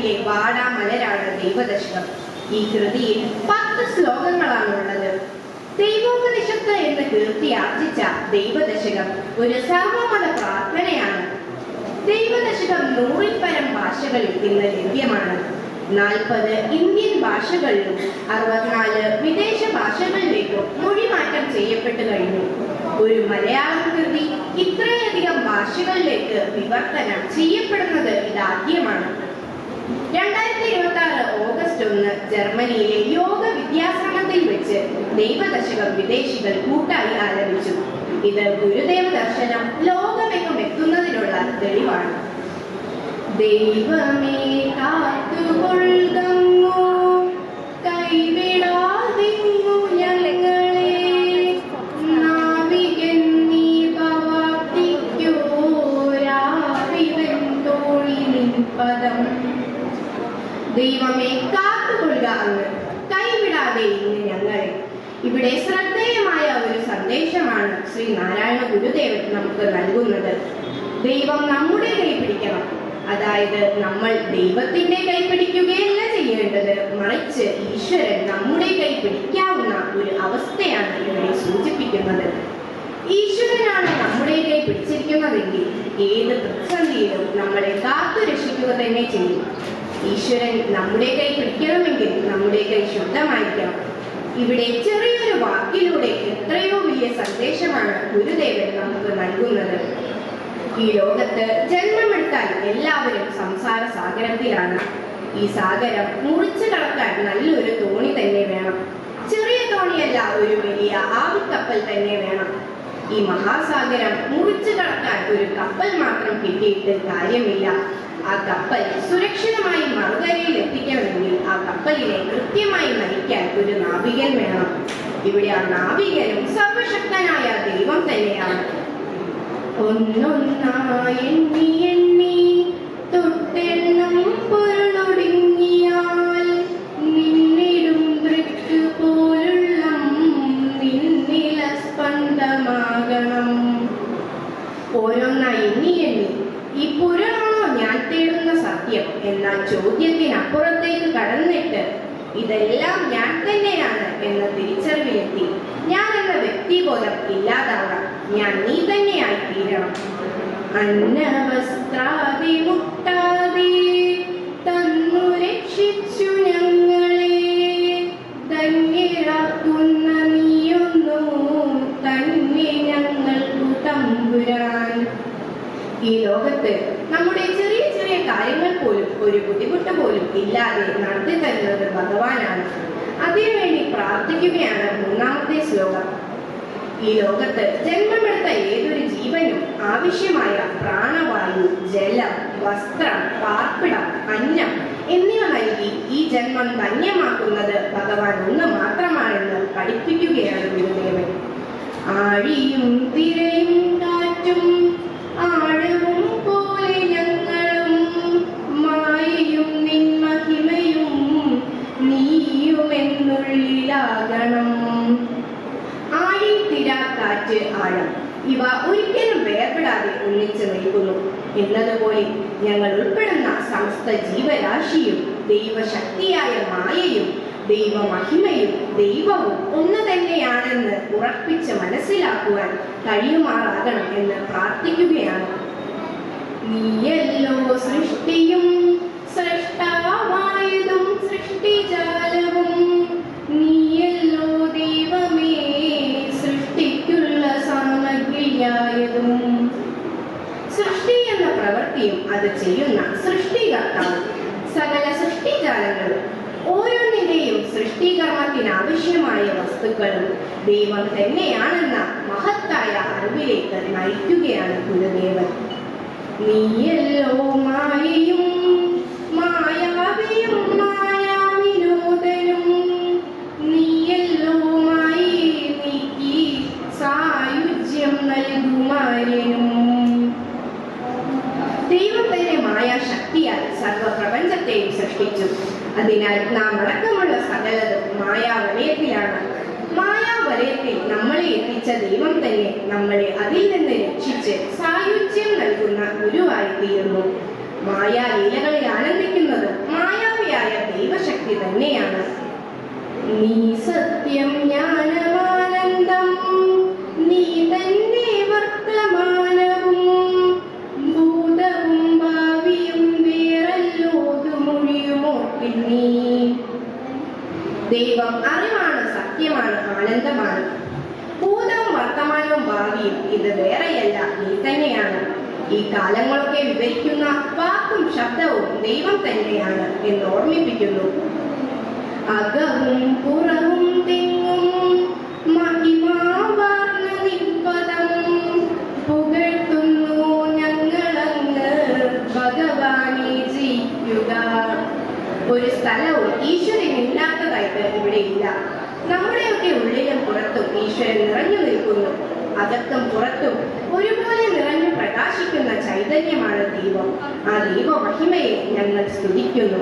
കൃതിയിലെ വാടാമലരാണ് ദൈവദശകം. ഈ കൃതിയിൽ 10 ശ്ലോകങ്ങളാണുള്ളത്. ദൈവോപനിഷത്ത് എന്ന കീർത്തി ആർജിച്ച ദൈവദശകം ഒരു സർവമത പ്രാർത്ഥനയാണ്. ദൈവദശകം 100-ൽ പരം ഭാഷകളിൽ ഇന്ന് ലഭ്യമാണ്. 40 ഇന്ത്യൻ ഭാഷകളിലും 64 വിദേശ ഭാഷകളിലേക്കും മൊഴിമാറ്റം ചെയ്യപ്പെട്ടു കഴിഞ്ഞു. ഒരു മലയാളം കൃതി ഇത്രയധികം ഭാഷകളിലേക്ക് വിവർത്തനം ചെയ്യപ്പെടുന്നത് ഇതാദ്യമാണ്. 2026 ഓഗസ്റ്റ് 1 ജർമ്മനിയിലെ യോഗ വിദ്യാശ്രമത്തിൽ വെച്ച് ദൈവദശകം വിദേശികൾ കൂട്ടായി ആരംഭിച്ചു. ഇത് ഗുരുദേവ ദർശനം ലോകമെങ്ങും എത്തുന്നതിനുള്ള തെളിവാണ്. ദൈവമേ കാത്തുകൊള്ളുന്നു, കൈവിടാതിങ്ങു ഞങ്ങളെ, നാവികൻ നീ പ്രവർത്തിക്കോരാവിവൻ തോഴി നിൻ പദം. ദൈവമേ കാത്തുകൊള്ളുക അങ്ങ്, കൈവിടാതെ ഇന്ന് ഞങ്ങളെ. ഇവിടെ ശ്രദ്ധേയമായ ഒരു സന്ദേശമാണ് ശ്രീ നാരായണ ഗുരുദേവൻ നമുക്ക് നൽകുന്നത്. ദൈവം നമ്മുടെ കൈ പിടിക്കണം. അതായത് നമ്മൾ ദൈവത്തിന്റെ കൈ പിടിക്കുകയല്ല ചെയ്യേണ്ടത്, മറിച്ച് ഈശ്വരൻ നമ്മുടെ കൈ പിടിക്കാവുന്ന ഒരു അവസ്ഥയാണ് ഇവിടെ സൂചിപ്പിക്കുന്നത്. ഈശ്വരനാണ് നമ്മുടെ കൈ പിടിച്ചിരിക്കുന്നതെങ്കിൽ ഏത് പ്രതിസന്ധിയിലും നമ്മളെ കാത്തു രക്ഷിക്കുക തന്നെ ചെയ്യും. ഈശ്വരൻ നമ്മുടെ കൈ പിടിക്കണമെങ്കിൽ നമ്മുടെ കൈ ശുദ്ധമായിരിക്കണം. ഇവിടെ ചെറിയൊരു വാക്കിലൂടെ എത്രയോ വലിയ സന്ദേശമാണ് ഗുരുദേവൻ നമുക്ക് നൽകുന്നത്. ഈ ലോകത്ത് ജന്മമെടുത്താൽ എല്ലാവരും സംസാര സാഗരത്തിലാണ്. ഈ സാഗരം മുറിച്ചു കടക്കാൻ നല്ലൊരു തോണി തന്നെ വേണം. ചെറിയ തോണിയല്ല, ഒരു വലിയ ആവിക്കപ്പൽ തന്നെ വേണം. ഈ മഹാസാഗരം മുറിച്ചു കടക്കാൻ ഒരു കപ്പൽ മാത്രം കിട്ടിയിട്ട് കാര്യമില്ല. ആ കപ്പൽ സുരക്ഷിതമായി മറുകരയിൽ എത്തിക്കണമെങ്കിൽ ആ കപ്പലിനെ കൃത്യമായി നയിക്കാൻ ഒരു നാവികൻ വേണം. ഇവിടെ ആ നാവികനും സർവശക്തനായ ദൈവം തന്നെയാണ്. ഒന്നൊന്നായി എണ്ണി എണ്ണി തൊട്ടെണ്ണം പൊരുളൊടുങ്ങിയാൽ നിന്നിടും ദൃക്ക് പോലുള്ള നിന്നില സ്പന്ദമാകണം. ഓരോന്നായി എണ്ണി എണ്ണി ഈ പുരാണോ ഞാൻ തേടുന്ന സത്യം എന്ന ചോദ്യത്തിനപ്പുറത്തേക്ക് കടന്നിട്ട് ഇതെല്ലാം ഞാൻ തന്നെയാണ് എന്ന തിരിച്ചറിവിലെത്തി ഞാൻ എന്ന വ്യക്തിബോധം ഇല്ലാതാവണം. ഞാൻ നീ തന്നെയായി തീരണം. അന്നവസ്ത്രാദി മുട്ടാതെ തന്നു രക്ഷിച്ചു ഞങ്ങളെ, ധന്യരാക്കുന്ന നീയൊന്നു തന്നെ ഞങ്ങൾക്കു തമ്പുരാൻ. ഈ ലോകത്ത് നമ്മുടെ ചെറിയ ചെറിയ കാര്യങ്ങൾ പോലും ഒരു ബുദ്ധിമുട്ട് പോലും ഇല്ലാതെ നടത്തി തരുന്നത് ഭഗവാനാണ്. അതിനുവേണ്ടി പ്രാർത്ഥിക്കുകയാണ് 3ാമത്തെ ശ്ലോകം. ഈ ലോകത്ത് ജന്മമെടുത്ത ഏതൊരു ജീവനും ആവശ്യമായ പ്രാണവായു, ജലം, വസ്ത്രം, പാർപ്പിടം, അന്നം എന്നിവ നൽകി ഈ ജന്മം ധന്യമാക്കുന്നത് ഭഗവാൻ ഒന്ന് മാത്രമാണെന്ന് പഠിപ്പിക്കുകയാണ് ഗുരുദേവൻ. ആഴിയും തിരയും കാറ്റും ആഴവും പോലെ ഞങ്ങളും, മായയും നിൻ മഹിമയും നീയുമെന്നുള്ളിലാകണം. ആഴി, തിര, കാറ്റ്, ആഴം ഇവ ഒരിക്കലും വേർപെടാതെ ഒന്നിച്ചു നിൽക്കുന്നു എന്നതുപോലെ ഞങ്ങൾ ഉൾപ്പെടുന്ന സമസ്ത ജീവരാശിയും ദൈവശക്തിയായ മായയും ദൈവമഹിമയും ദൈവവും ഒന്ന് തന്നെയാണെന്ന് ഉറപ്പിച്ച് മനസ്സിലാക്കുവാൻ കഴിയുമാറാകണം എന്ന് പ്രാർത്ഥിക്കുകയാണ്. നീയല്ലോ സൃഷ്ടിയും സൃഷ്ടാവായതും സൃഷ്ടിജാലവും, നീയല്ലോ ദൈവമേ സൃഷ്ടിക്കുള്ള സാമഗ്രിയായതും. സൃഷ്ടി എന്ന പ്രവൃത്തിയും അത് ചെയ്യുന്ന സൃഷ്ടികർത്താവ് സകല സൃഷ്ടിജാലങ്ങളും ഓരോന്നിന്റെയും സൃഷ്ടികർമ്മത്തിനാവശ്യമായ വസ്തുക്കളും ദൈവം തന്നെയാണെന്ന മഹത്തായ അറിവിലേക്ക് നയിക്കുകയാണ് ഗുരുദേവൻ. നീയല്ലോ മായയും മായാവിയും മായാവിനോദനും, നീയല്ലോ മായയെ നീക്കി സായുജ്യം നൽകുമാരനും. ദൈവം തന്നെ മായാശക്തിയാൽ സർവപ്രപഞ്ചത്തെയും സൃഷ്ടിച്ചു. അതിനാൽ നാം അടക്കമുള്ള സകലതും മായാവലയത്തിലാണ്. മായാവലയത്തിൽ നമ്മളെ എത്തിച്ച ദൈവം തന്നെ നമ്മളെ അതിൽ നിന്ന് രക്ഷിച്ച് സായുജ്യം നൽകുന്ന ഗുരുവായി തീരുന്നു. മായാലീലകളിൽ ആനന്ദിക്കുന്നതും മായാവിയായ ദൈവശക്തി തന്നെയാണ്. നീ സത്യം ജ്ഞാനമാനന്ദം, നീ തന്നെ വർത്തമാനവും ഭൂതവും ഭാവിയും വേറല്ലോതുമൊഴിയുമോർപ്പിൽ നീ. ദൈവം അറിവാണ്, സത്യമാണ്, ആനന്ദമാണ്. ഭൂതവും വർത്തമാനവും ഭാവിയും ഇത് വേറെയല്ല, നീ തന്നെയാണ്. ഈ കാലങ്ങളൊക്കെ വിവരിക്കുന്ന വാക്കും ശബ്ദവും ദൈവം തന്നെയാണ് എന്ന് ഓർമ്മിപ്പിക്കുന്നു. അകവും പുറവും തെങ്ങും മഹിമാവാർന്ന നിൻപദം പുകഴ്ത്തുന്നു ഞങ്ങളങ്ങ് ഭഗവാനെ ജയിക്കുക. ഒരു സ്ഥലവും ഈശ്വരൻ ഇല്ലാത്തതായിട്ട് ഇവിടെ ഇല്ല. നമ്മുടെയൊക്കെ ഉള്ളിലും പുറത്തും ഈശ്വരൻ നിറഞ്ഞു നിൽക്കുന്നു. അകത്തും പുറത്തും ഒരുപോലെ നിറഞ്ഞു പ്രകാശിക്കുന്ന ചൈതന്യമാണ് ദൈവം. ആ ദൈവ മഹിമയെ ഞങ്ങൾ സ്തുതിക്കുന്നു.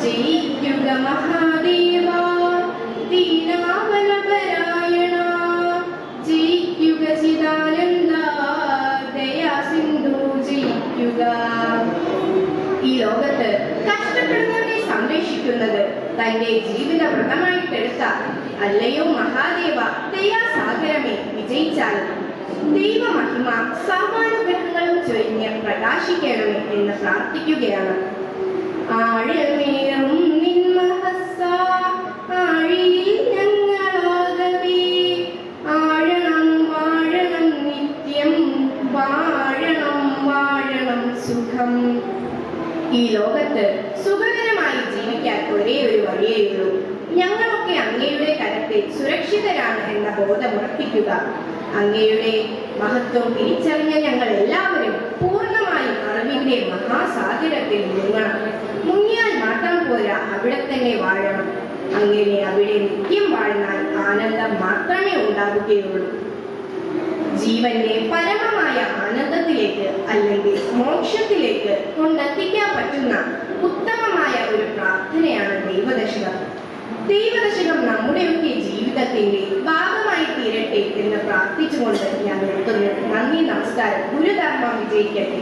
ജയിക്കുക മഹാദേവ ദീനാവനപരായണ, ജയിക്കുക ചിദാനന്ദ ദയാസിന്ധു ജയിക്കുക. ഈ ലോകത്ത് കഷ്ടപ്പെടുന്നവരെ സംരക്ഷിക്കുന്നത് തന്റെ ജീവിത വ്രതമായിട്ടെടുത്ത അല്ലയോ മഹാദേവ ദയാസാഗരമേ വിജയിച്ചാലും ദൈവമഹിമ സർവാനുഗ്രഹങ്ങളും ചൊരിഞ്ഞ് പ്രകാശിക്കണമേ എന്ന് പ്രാർത്ഥിക്കുകയാണ്. ആഴമേറും നിന്മഹസ്സ ആഴിയിൽ ഞങ്ങളാകവേ, ആഴണം വാഴണം നിത്യം, വാഴണം വാഴണം സുഖം. ഈ ലോകത്ത് സുഖകരമായി ജീവിക്കാൻ ഒരേ ഒരു വഴിയേയുള്ളൂ. ഞങ്ങളൊക്കെ അങ്ങയുടെ കരത്തിൽ സുരക്ഷിതരാണ് എന്ന ബോധമുറപ്പിക്കുക. അങ്ങയുടെ മഹത്വം തിരിച്ചറിഞ്ഞ ഞങ്ങൾ എല്ലാവരും പൂർണ്ണമായും അറിവിന്റെ മഹാസാഗരത്തിൽ മുങ്ങണം. മുങ്ങിയാൽ മാത്രം പോരാ, അവിടെ തന്നെ വാഴണം. അങ്ങനെ അവിടെ നിത്യം വാഴ്ന്നാൽ ആനന്ദം മാത്രമേ ഉണ്ടാവുകയുള്ളൂ. ജീവന്റെ പരമമായ ആനന്ദത്തിലേക്ക് അല്ലെങ്കിൽ മോക്ഷത്തിലേക്ക് കൊണ്ടെത്തിക്കാൻ പറ്റുന്ന ഉത്തമമായ ഒരു പ്രാർത്ഥനയാണ് ദൈവദശകം. ദൈവദശകം നമ്മുടെയൊക്കെ ജീവിതത്തിന്റെ ഭാഗമായി തീരട്ടെ എന്ന് പ്രാർത്ഥിച്ചുകൊണ്ട് ഞാൻ നിർത്തുന്നു. നന്ദി, നമസ്കാരം. ഗുരുധർമ്മം വിജയിക്കട്ടെ.